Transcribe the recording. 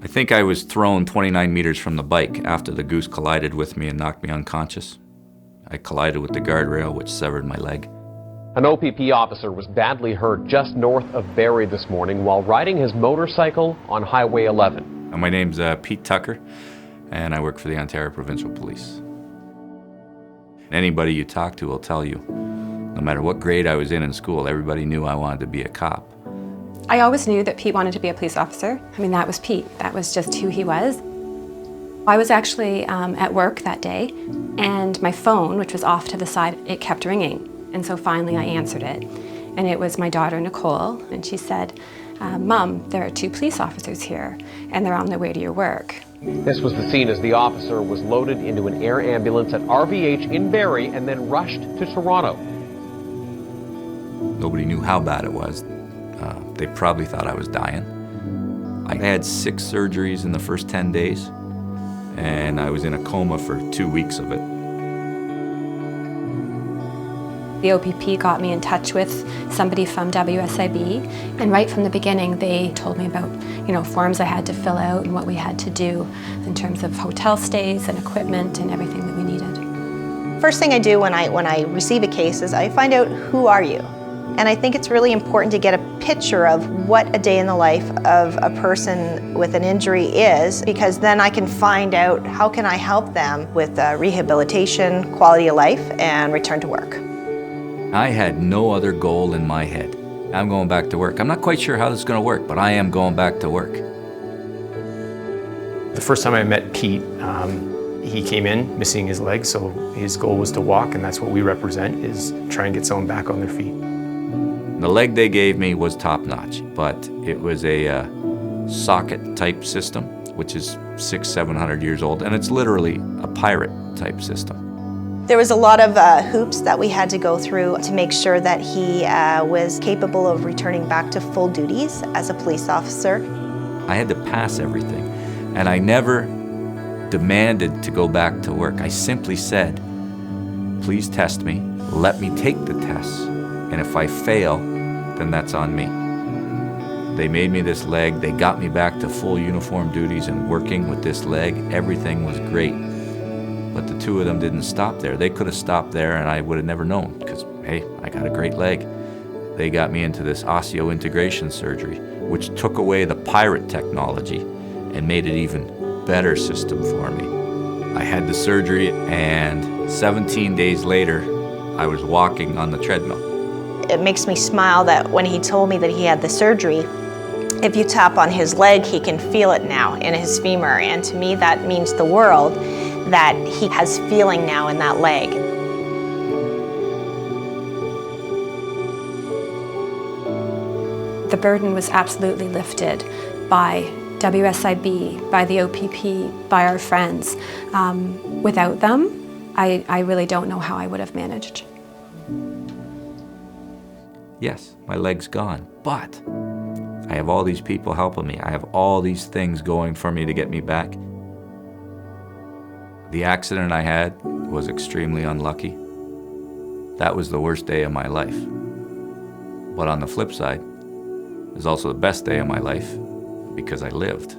I think I was thrown 29 meters from the bike after the goose collided with me and knocked me unconscious. I collided with the guardrail, which severed my leg. An OPP officer was badly hurt just north of Barrie this morning while riding his motorcycle on Highway 11. My name's Pete Tucker, and I work for the Ontario Provincial Police. Anybody you talk to will tell you, no matter what grade I was in school, everybody knew I wanted to be a cop. I always knew that Pete wanted to be a police officer. I mean, that was Pete. That was just who he was. I was actually at work that day, and my phone, which was off to the side, it kept ringing. And so finally I answered it. And it was my daughter, Nicole, and she said, Mom, there are 2 police officers here, and they're on their way to your work. This was the scene as the officer was loaded into an air ambulance at RVH in Barrie and then rushed to Toronto. Nobody knew how bad it was. They probably thought I was dying. I had 6 surgeries in the first 10 days, and I was in a coma for 2 weeks of it. The OPP got me in touch with somebody from WSIB, and right from the beginning they told me about, forms I had to fill out and what we had to do in terms of hotel stays and equipment and everything that we needed. First thing I do when I receive a case is I find out who are you. And I think it's really important to get a picture of what a day in the life of a person with an injury is, because then I can find out how can I help them with rehabilitation, quality of life, and return to work. I had no other goal in my head. I'm going back to work. I'm not quite sure how this is going to work, but I am going back to work. The first time I met Pete, he came in missing his leg, so his goal was to walk, and that's what we represent, is try and get someone back on their feet. The leg they gave me was top-notch, but it was a socket-type system, which is 600-700 years old, and it's literally a pirate-type system. There was a lot of hoops that we had to go through to make sure that he was capable of returning back to full duties as a police officer. I had to pass everything, and I never demanded to go back to work. I simply said, please test me, let me take the tests, and if I fail, then that's on me. They made me this leg, they got me back to full uniform duties and working with this leg. Everything was great. But the 2 of them didn't stop there. They could have stopped there and I would have never known, because, hey, I got a great leg. They got me into this osseointegration surgery, which took away the pirate technology and made it even better system for me. I had the surgery, and 17 days later, I was walking on the treadmill. It makes me smile that when he told me that he had the surgery, if you tap on his leg, he can feel it now in his femur. And to me, that means the world, that he has feeling now in that leg. The burden was absolutely lifted by WSIB, by the OPP, by our friends. Without them, I really don't know how I would have managed. Yes, my leg's gone, but I have all these people helping me. I have all these things going for me to get me back. The accident I had was extremely unlucky. That was the worst day of my life. But on the flip side, it was also the best day of my life because I lived.